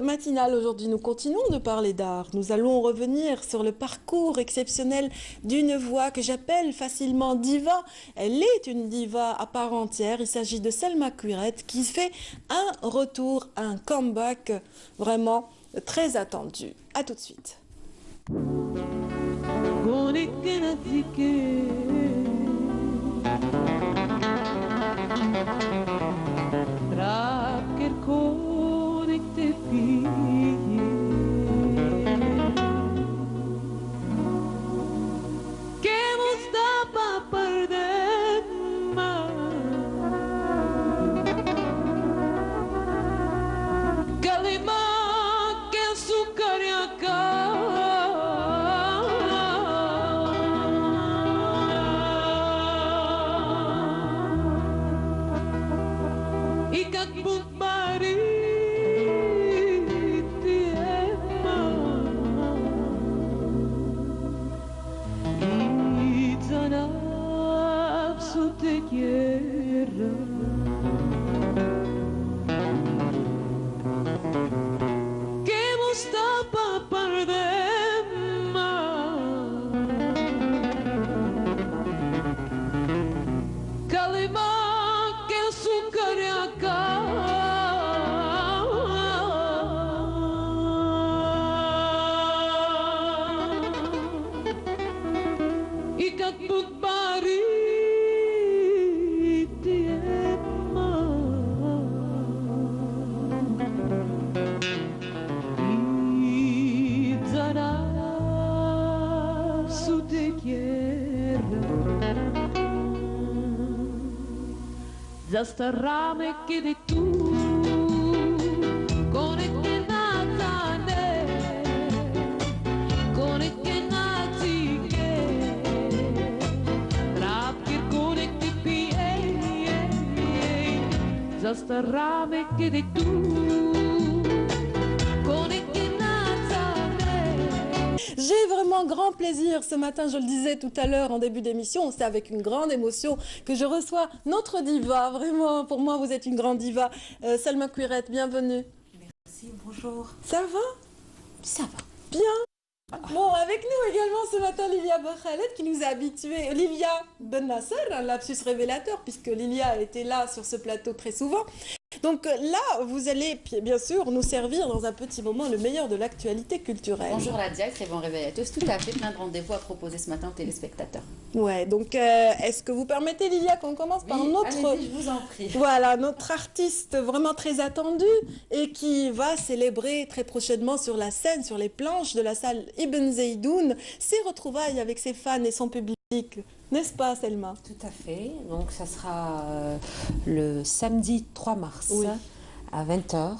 Matinale, aujourd'hui, nous continuons de parler d'art. Nous allons revenir sur le parcours exceptionnel d'une voix que j'appelle facilement diva. Elle est une diva à part entière. Il s'agit de Selma Kuiret qui fait un retour, un comeback vraiment très attendu. À tout de suite. Zastarame kiedy tu Zastarame kiedy tu J'ai vraiment grand plaisir ce matin, je le disais tout à l'heure en début d'émission, c'est avec une grande émotion que je reçois notre diva. Vraiment, pour moi, vous êtes une grande diva. Selma Kuiret, bienvenue. Merci, bonjour. Ça va? Ça va. Bien. Bon, avec nous également ce matin, Lilia Bakhalet qui nous a habitués. Lilia Ben Nasser, un lapsus révélateur, puisque Lilia était là sur ce plateau très souvent. Donc là, vous allez bien sûr nous servir dans un petit moment le meilleur de l'actualité culturelle. Bonjour la Dia, très bon réveil à tous. Tout à fait, plein de rendez-vous à proposer ce matin aux téléspectateurs. Ouais, donc est-ce que vous permettez, Lilia, qu'on commence par notre... Allez-y, je vous en prie. Voilà, notre artiste vraiment très attendu et qui va célébrer très prochainement sur la scène, sur les planches de la salle Ibn Zeydoun, ses retrouvailles avec ses fans et son public. N'est-ce pas, Selma? Tout à fait. Donc, ça sera le samedi 3 mars à 20 h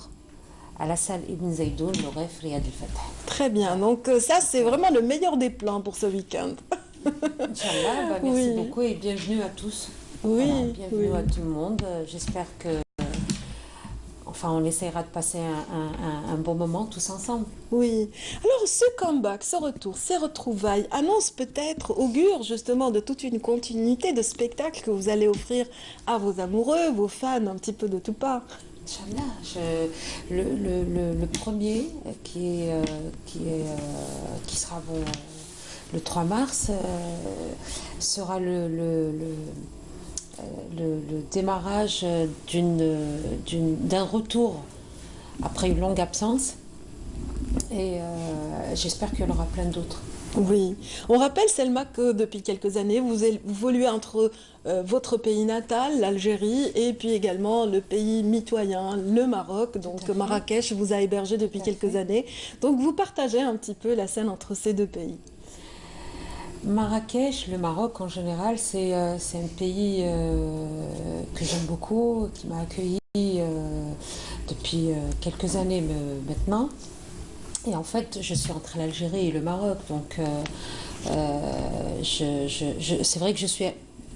à la salle Ibn Zeydoun, le Ref Riyad El Fattah. Très bien. Donc, ça, c'est vraiment le meilleur des plans pour ce week-end. Inch'Allah, merci beaucoup et bienvenue à tous. Oui. Voilà, bienvenue à tout le monde. J'espère que... Enfin, on essaiera de passer un bon moment tous ensemble. Oui. Alors, ce comeback, ce retour, ces retrouvailles annoncent peut-être, augurent justement de toute une continuité de spectacles que vous allez offrir à vos amoureux, vos fans, un petit peu de tout part. Inch'Allah, le premier qui sera bon, le 3 mars sera le démarrage d'un retour après une longue absence et j'espère qu'il y en aura plein d'autres. Oui, on rappelle Selma que depuis quelques années vous évoluez entre votre pays natal, l'Algérie, et puis également le pays mitoyen, le Maroc. Donc Marrakech vous a hébergé depuis quelques années. Donc vous partagez un petit peu la scène entre ces deux pays. Marrakech, le Maroc en général, c'est un pays que j'aime beaucoup, qui m'a accueilli depuis quelques années maintenant. Et en fait, je suis entre l'Algérie et le Maroc, donc c'est vrai que je suis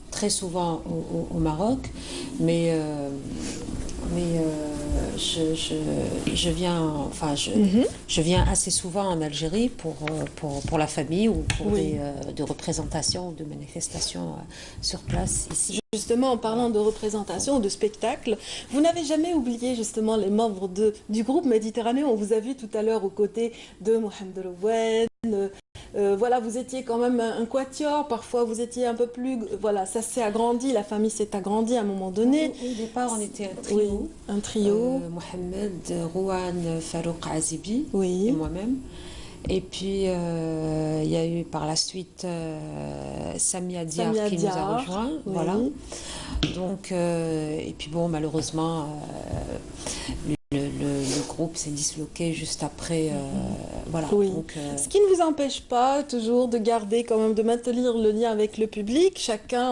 très souvent au Maroc, mais je viens, enfin, je viens assez souvent en Algérie pour la famille ou pour Oui. des représentations ou de manifestations sur place ici. Justement, en parlant de représentation, de spectacle, vous n'avez jamais oublié justement les membres du groupe Méditerranée. On vous a vu tout à l'heure aux côtés de Mohamed Rouane. Voilà, vous étiez quand même un quatuor. Parfois, vous étiez un peu plus. Voilà, ça s'est agrandi. La famille s'est agrandie à un moment donné. Au départ, on était un trio. Oui, un trio. Mohamed, Rouane, Farouk Azibi Oui. et moi-même. Et puis, il y a eu par la suite Samia Diar Samia qui nous Diar, a rejoints. oui. Voilà. Donc, et puis bon, malheureusement, le groupe s'est disloqué juste après. Voilà. Oui. Donc, Ce qui ne vous empêche pas toujours de garder quand même, de maintenir le lien avec le public. Chacun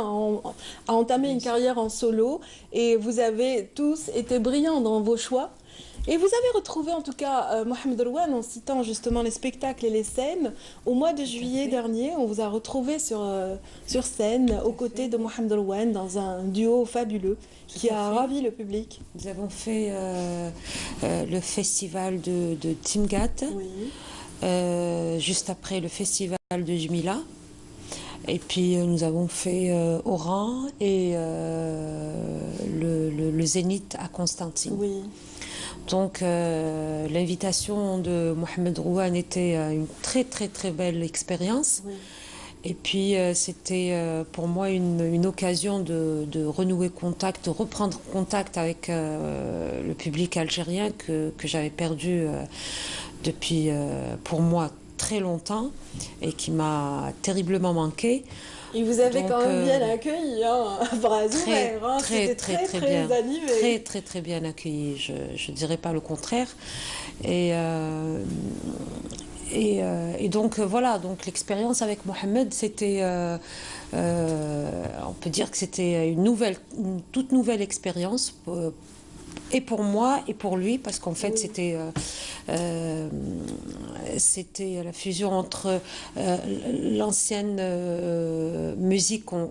a entamé une carrière en solo et vous avez tous été brillants dans vos choix. Et vous avez retrouvé en tout cas Mohamed Rouane en citant justement les spectacles et les scènes. Au mois de juillet dernier, on vous a retrouvé sur scène aux côtés de Mohamed Rouane dans un duo fabuleux qui a ravi le public. nous avons fait le festival de Timgat, Oui. juste après le festival de Jmila. Et puis nous avons fait Oran et le Zénith à Constantine. Oui. Donc l'invitation de Mohamed Rouane était une très très très belle expérience. Oui. Et puis c'était pour moi une occasion de renouer contact, de reprendre contact avec le public algérien que j'avais perdu depuis pour moi très longtemps et qui m'a terriblement manqué. Et vous avez Donc, quand même bien accueilli, hein, à bras ouverts. Hein. C'était très bien, animé. très bien accueilli. Je dirais pas le contraire. Et donc voilà, donc l'expérience avec Mohamed, c'était, on peut dire que c'était une toute nouvelle expérience. Et pour moi et pour lui, parce qu'en fait c'était la fusion entre l'ancienne musique qu'on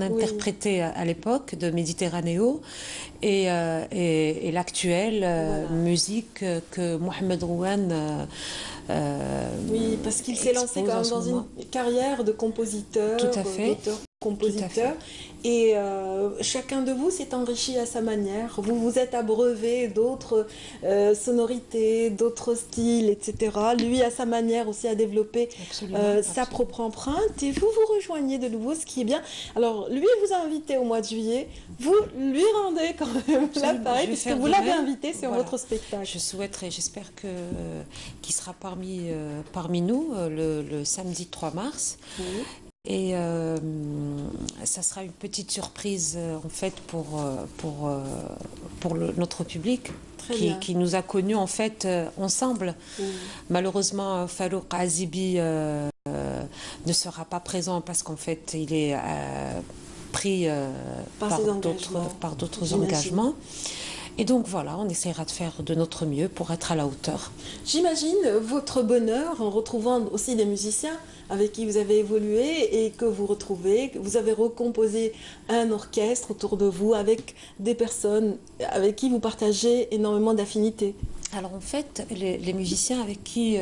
interprétait à l'époque de Méditerranéo et l'actuelle musique que Mohamed Rouane oui, parce qu'il s'est lancé quand même dans une carrière de compositeur, tout à fait. d'auteur-compositeur. Et chacun de vous s'est enrichi à sa manière. Vous vous êtes abreuvé d'autres sonorités, d'autres styles, etc. Lui, à sa manière aussi, a développé sa propre empreinte. Et vous vous rejoignez de nouveau, ce qui est bien. Alors, lui vous a invité au mois de juillet. Vous lui rendez quand même l'appareil, puisque vous l'avez invité sur votre spectacle. Je souhaiterais, j'espère qu'il sera parmi nous le samedi 3 mars. Oui. Et ça sera une petite surprise en fait pour notre public qui nous a connus en fait ensemble. Malheureusement, Farouk Azibi ne sera pas présent parce qu'en fait il est pris par d'autres engagements. Et donc voilà, on essaiera de faire de notre mieux pour être à la hauteur. J'imagine votre bonheur en retrouvant aussi des musiciens avec qui vous avez évolué et que vous retrouvez, que vous avez recomposé un orchestre autour de vous avec des personnes avec qui vous partagez énormément d'affinités. Alors en fait, les musiciens avec qui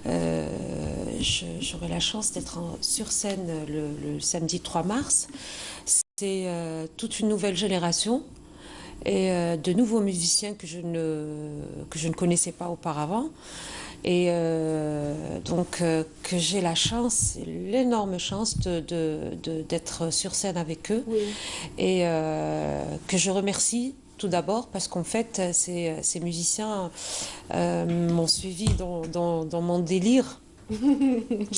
j'aurai la chance d'être sur scène le samedi 3 mars, c'est toute une nouvelle génération et de nouveaux musiciens que je ne connaissais pas auparavant. Et donc que j'ai la chance, l'énorme chance d'être sur scène avec eux. Et que je remercie tout d'abord parce qu'en fait ces musiciens m'ont suivi dans mon délire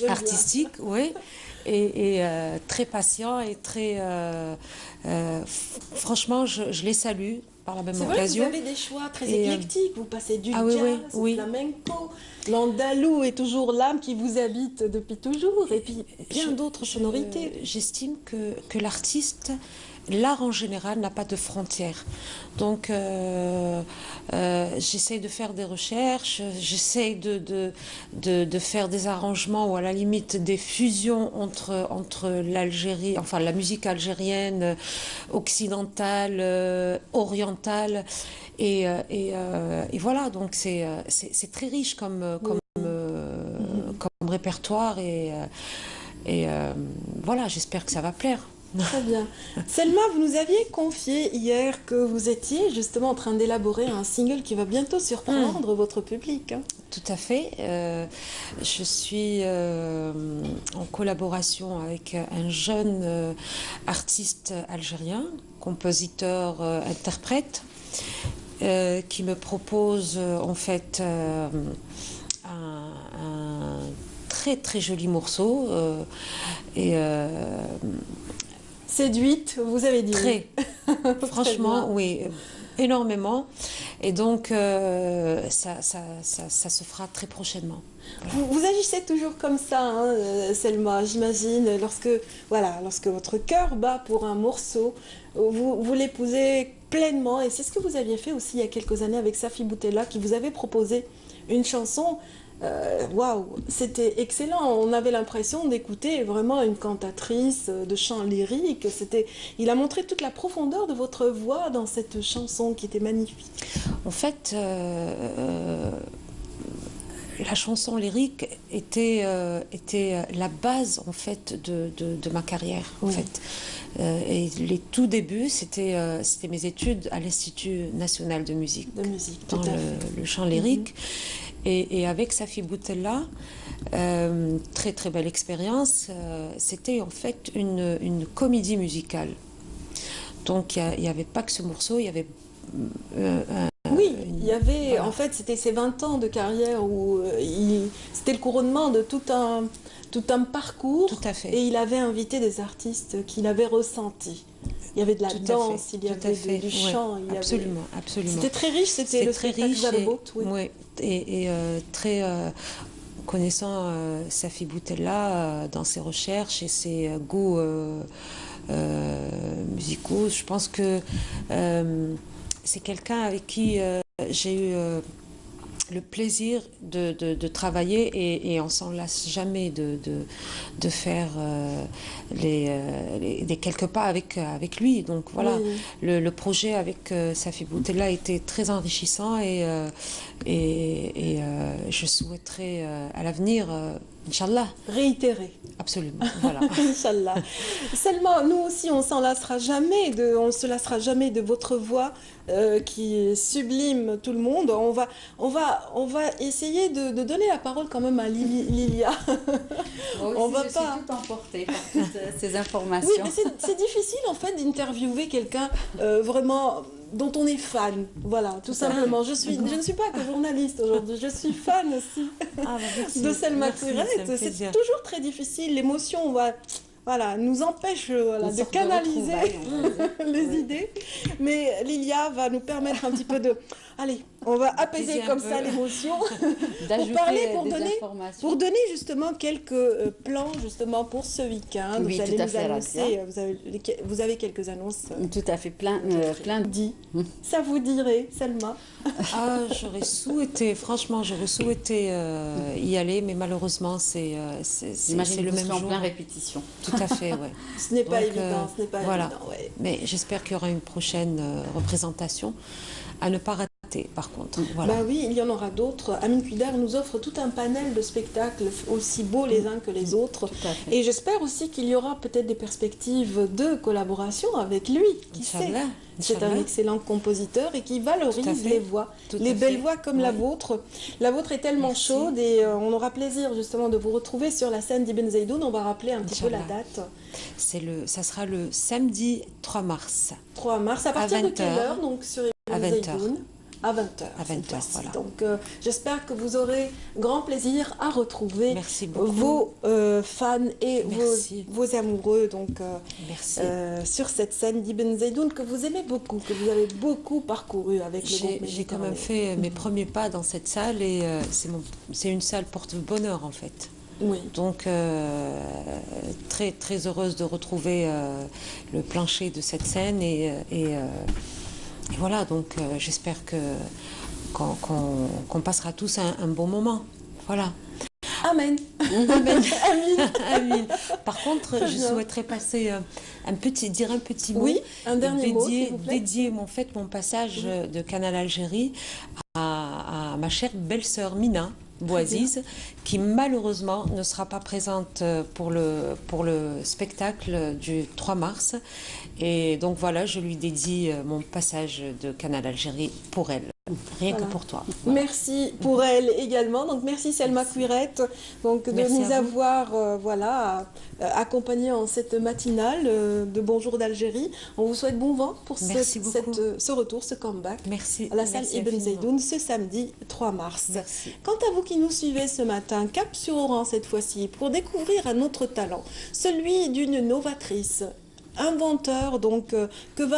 artistique, oui, et très patient et très franchement je les salue par la même occasion. Vous avez des choix très éclectiques, vous passez du jazz, au flamenco, l'andalou est toujours l'âme qui vous habite depuis toujours, et puis bien d'autres sonorités. J'estime que l'artiste l'art en général n'a pas de frontières. Donc, j'essaye de faire des recherches, j'essaye de faire des arrangements ou à la limite des fusions entre l'Algérie, enfin la musique algérienne, occidentale, orientale. Et voilà, donc c'est très riche comme répertoire et voilà, j'espère que ça va plaire. Très bien. Selma, vous nous aviez confié hier que vous étiez justement en train d'élaborer un single qui va bientôt surprendre votre public. Hein. Tout à fait. Je suis en collaboration avec un jeune artiste algérien, compositeur, interprète, qui me propose en fait un très très joli morceau et séduite, vous avez dit. Très, franchement, oui, énormément. Et donc, ça se fera très prochainement. Voilà. Vous agissez toujours comme ça, hein, Selma, j'imagine, lorsque votre cœur bat pour un morceau, vous l'épousez pleinement. Et c'est ce que vous aviez fait aussi il y a quelques années avec Safi Boutella, qui vous avait proposé une chanson. Waouh, c'était excellent. On avait l'impression d'écouter vraiment une cantatrice de chant lyrique. Il a montré toute la profondeur de votre voix dans cette chanson qui était magnifique. En fait, la chanson lyrique était la base en fait de ma carrière. En fait. Et les tout débuts, c'était mes études à l'Institut national de musique, dans le chant lyrique. Et avec Safi Boutella, très très belle expérience, c'était en fait une comédie musicale. Donc il n'y avait pas que ce morceau, il y avait... il y avait, voilà. En fait, c'était ses 20 ans de carrière où c'était le couronnement de tout un parcours. Tout à fait. Et il avait invité des artistes qu'il avait ressentis. Il y avait de la danse, il y avait du chant. Ouais, absolument, absolument. C'était très riche, c'était le spectacle Zabot. Oui, et très... connaissant Safi Boutella dans ses recherches et ses goûts musicaux, je pense que c'est quelqu'un avec qui j'ai eu le plaisir de travailler et on s'en lasse jamais de faire des quelques pas avec lui. Donc voilà, le projet avec Safi Boutella était très enrichissant et je souhaiterais à l'avenir, Inch'Allah. Réitérer. Absolument, voilà. Inch'Allah. Selma, nous aussi, on ne se lassera jamais de votre voix qui sublime tout le monde. On va essayer de donner la parole quand même à Lilia. Moi aussi, je suis tout emportée par toutes ces informations. Oui, mais c'est difficile en fait d'interviewer quelqu'un vraiment dont on est fan, voilà, tout simplement. Je ne suis pas que journaliste aujourd'hui, je suis fan aussi de Selma Kurette. C'est toujours très difficile, l'émotion nous empêche de canaliser les idées. Mais Lilia va nous permettre un petit peu de... Allez, on va apaiser comme ça l'émotion pour donner justement quelques plans justement pour ce week-end. Oui, vous allez tout à nous fait, annoncer, vous avez quelques annonces. Tout à fait, plein dit. Ça vous dirait, Selma? J'aurais souhaité y aller, mais malheureusement c'est le même jour. En plein répétition. Tout à fait, ouais. Ce n'est pas évident, voilà. évident. Ouais. Mais j'espère qu'il y aura une prochaine représentation à ne pas rater. Par contre, voilà. Bah oui, il y en aura d'autres. Amin Cuidar nous offre tout un panel de spectacles aussi beaux les uns que les autres. Et j'espère aussi qu'il y aura peut-être des perspectives de collaboration avec lui. Qui sait ? C'est un excellent compositeur et qui valorise les voix, les belles voix comme la vôtre. La vôtre est tellement chaude et on aura plaisir justement de vous retrouver sur la scène d'Ibn Zaidoun. On va rappeler un petit peu la date. Ça sera le samedi 3 mars. 3 mars, à partir de quelle heure donc sur Ibn Zaidoun ? À 20h. À 20h, voilà. Donc, j'espère que vous aurez grand plaisir à retrouver vos fans et vos amoureux sur cette scène d'Ibn Zaidoun que vous aimez beaucoup, que vous avez beaucoup parcouru avec le groupe. J'ai quand même fait mes premiers pas dans cette salle et c'est une salle porte-bonheur en fait. Oui. Donc, très, très heureuse de retrouver le plancher de cette scène. Et voilà, donc j'espère qu'on passera tous un bon moment. Voilà. Amen. Amen. Amen. Amen. Par contre, Très je bien. souhaiterais passer dire un petit mot. Oui, un dernier mot, dédié, s'il vous plaît. dédier en fait mon passage de Canal Algérie à ma chère belle-sœur Mina Bouaziz, qui malheureusement ne sera pas présente pour le spectacle du 3 mars. Et donc voilà, je lui dédie mon passage de Canal Algérie pour elle. Rien Voilà. que pour toi. Voilà. Merci pour elle également. Donc merci Selma Quirette donc de Merci nous à vous. avoir accompagnés en cette matinale de Bonjour d'Algérie. On vous souhaite bon vent pour Merci beaucoup. ce retour, ce comeback Merci. à la salle Merci Ibn infiniment. Zaydoun ce samedi 3 mars. Merci. Quant à vous qui nous suivez ce matin, cap sur Oran cette fois-ci, pour découvrir un autre talent, celui d'une novatrice, inventeur donc que va